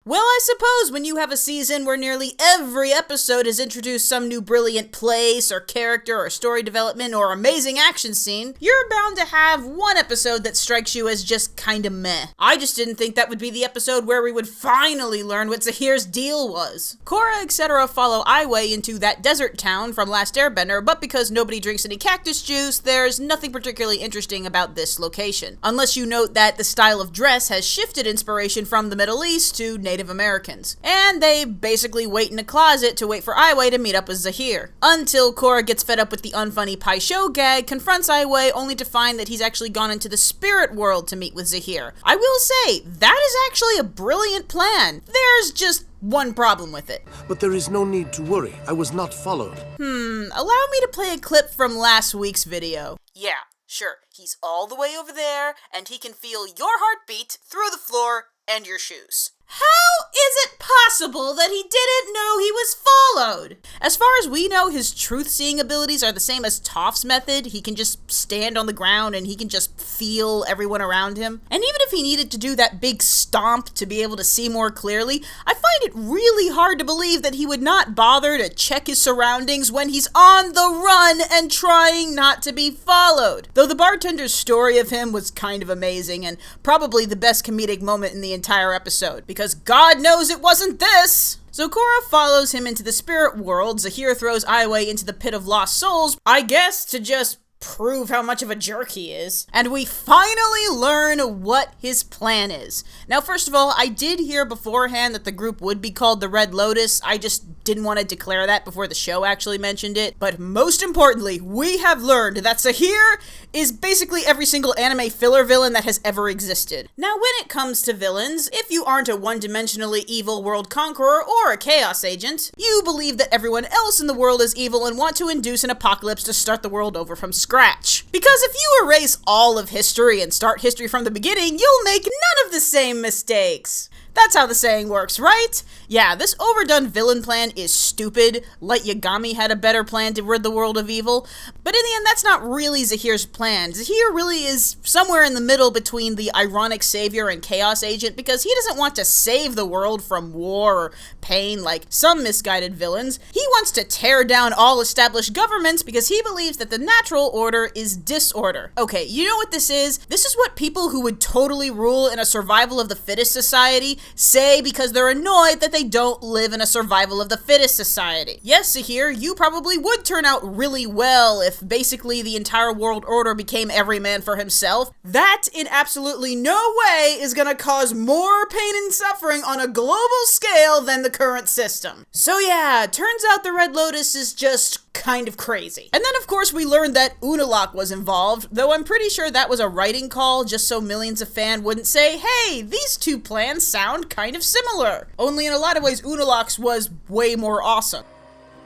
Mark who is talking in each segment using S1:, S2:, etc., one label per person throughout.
S1: Well, I suppose when you have a season where nearly every episode has introduced some new brilliant place or character or story development or amazing action scene, you're bound to have one episode that strikes you as just kinda meh. I just didn't think that would be the episode where we would finally learn what Zahir's deal was. Korra, etc. follow Aiwei into that desert town from Last Airbender, but because nobody drinks any cactus juice, there's nothing particularly interesting about this location. Unless you note that the style of dress has shifted inspiration from the Middle East to Native Americans. And they basically wait in a closet to wait for Aiwei to meet up with Zahir. Until Korra gets fed up with the unfunny Pai Sho gag, confronts Aiwei only to find that he's actually gone into the spirit world to meet with Zahir. I will say, that is actually a brilliant plan. There's just one problem with it.
S2: But there is no need to worry. I was not followed.
S1: Allow me to play a clip from last week's video. Yeah, sure. He's all the way over there, and he can feel your heartbeat through the floor and your shoes. How is it possible that he didn't know he was followed? As far as we know, his truth-seeing abilities are the same as Toph's method. He can just stand on the ground and he can just feel everyone around him. And even if he needed to do that big stomp to be able to see more clearly, I find it really hard to believe that he would not bother to check his surroundings when he's on the run and trying not to be followed. Though the bartender's story of him was kind of amazing and probably the best comedic moment in the entire episode, because God knows it wasn't this! So Korra follows him into the spirit world. Zahir throws Aiwei into the pit of lost souls, I guess to just prove how much of a jerk he is. And we finally learn what his plan is. Now, first of all, I did hear beforehand that the group would be called the Red Lotus. I just didn't want to declare that before the show actually mentioned it. But most importantly, we have learned that Zahir is basically every single anime filler villain that has ever existed. Now, when it comes to villains, if you aren't a one-dimensionally evil world conqueror or a chaos agent, you believe that everyone else in the world is evil and want to induce an apocalypse to start the world over from scratch. Because if you erase all of history and start history from the beginning, you'll make none of the same mistakes. That's how the saying works, right? Yeah, this overdone villain plan is stupid. Light Yagami had a better plan to rid the world of evil. But in the end, that's not really Zahir's plan. Zahir really is somewhere in the middle between the ironic savior and chaos agent, because he doesn't want to save the world from war or pain like some misguided villains. He wants to tear down all established governments because he believes that the natural order is disorder. Okay, you know what this is? This is what people who would totally rule in a survival of the fittest society say because they're annoyed that they don't live in a survival of the fittest society. Yes, Zahir, you probably would turn out really well if basically the entire world order became every man for himself. That, in absolutely no way, is gonna cause more pain and suffering on a global scale than the current system. So yeah, turns out the Red Lotus is just kind of crazy. And then of course we learned that Unalaq was involved, though I'm pretty sure that was a writing call just so millions of fans wouldn't say, hey, these two plans sound kind of similar. Only in a lot of ways Unalaq's was way more awesome.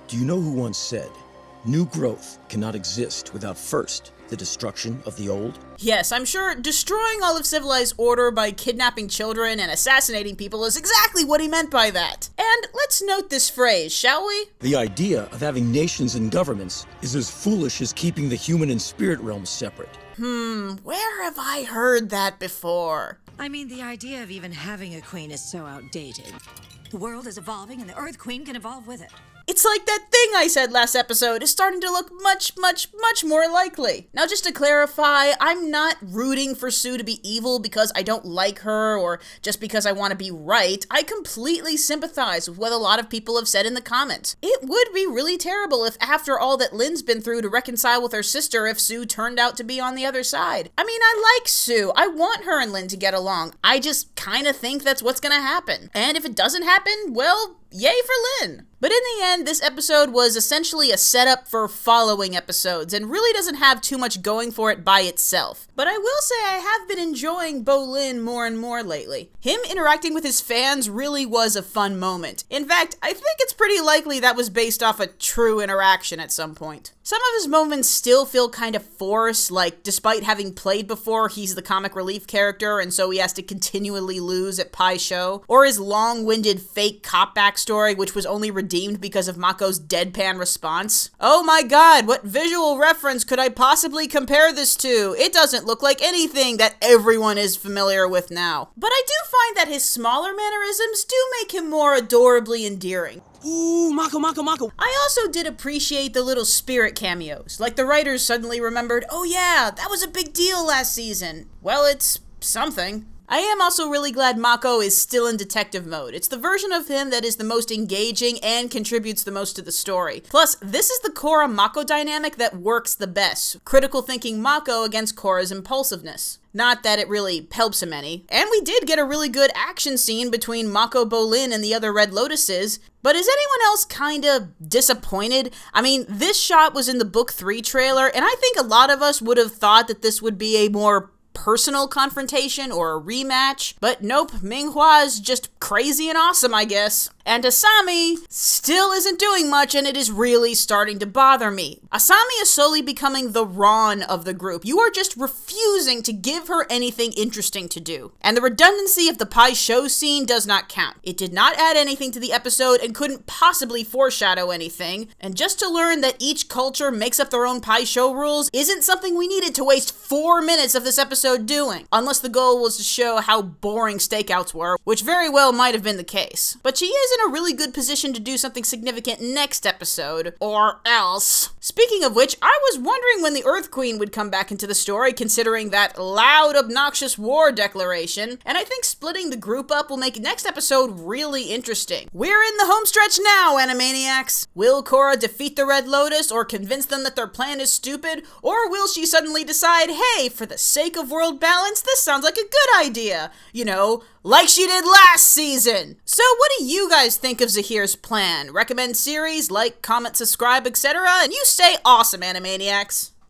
S3: Do you know who once said, new growth cannot exist without first the destruction of the old?
S1: Yes, I'm sure destroying all of civilized order by kidnapping children and assassinating people is exactly what he meant by that. And let's note this phrase, shall we?
S3: The idea of having nations and governments is as foolish as keeping the human and spirit realms separate.
S1: Where have I heard that before?
S4: I mean, the idea of even having a queen is so outdated. The world is evolving and the Earth Queen can evolve with it.
S1: It's like that thing I said last episode is starting to look much more likely. Now, just to clarify, I'm not rooting for Sue to be evil because I don't like her or just because I want to be right. I completely sympathize with what a lot of people have said in the comments. It would be really terrible if after all that Lynn's been through to reconcile with her sister, if Sue turned out to be on the other side. I mean, I like Sue. I want her and Lynn to get along. I just kind of think that's what's gonna happen. And if it doesn't happen, well, yay for Lynn. But in the end, this episode was essentially a setup for following episodes and really doesn't have too much going for it by itself. But I will say I have been enjoying Bolin more and more lately. Him interacting with his fans really was a fun moment. In fact, I think it's pretty likely that was based off a true interaction at some point. Some of his moments still feel kind of forced, like despite having played before, he's the comic relief character and so he has to continually lose at Pai Sho, or his long-winded fake cop-back backstory, which was only redeemed because of Mako's deadpan response. Oh my god, what visual reference could I possibly compare this to? It doesn't look like anything that everyone is familiar with now. But I do find that his smaller mannerisms do make him more adorably endearing.
S3: Ooh, Mako.
S1: I also did appreciate the little spirit cameos, like the writers suddenly remembered, oh yeah, that was a big deal last season. Well, it's something. I am also really glad Mako is still in detective mode. It's the version of him that is the most engaging and contributes the most to the story. Plus, this is the Korra-Mako dynamic that works the best. Critical thinking Mako against Korra's impulsiveness. Not that it really helps him any. And we did get a really good action scene between Mako Bolin and the other Red Lotuses. But is anyone else kinda disappointed? I mean, this shot was in the Book 3 trailer, and I think a lot of us would have thought that this would be a more personal confrontation or a rematch, but nope, Minghua is just crazy and awesome, I guess. And Asami still isn't doing much, and it is really starting to bother me. Asami is slowly becoming the Ron of the group. You are just refusing to give her anything interesting to do. And the redundancy of the Pai Sho scene does not count. It did not add anything to the episode and couldn't possibly foreshadow anything. And just to learn that each culture makes up their own Pai Sho rules isn't something we needed to waste 4 minutes of this episode doing. Unless the goal was to show how boring stakeouts were, which very well might have been the case. But she is in a really good position to do something significant next episode, or else. Speaking of which, I was wondering when the Earth Queen would come back into the story, considering that loud, obnoxious war declaration, and I think splitting the group up will make next episode really interesting. We're in the home stretch now, Animaniacs! Will Korra defeat the Red Lotus, or convince them that their plan is stupid, or will she suddenly decide, hey, for the sake of world balance, this sounds like a good idea? You know, like she did last season! So what do you guys think of Zahir's plan? Recommend series, like, comment, subscribe, etc., and you stay awesome, Animaniacs!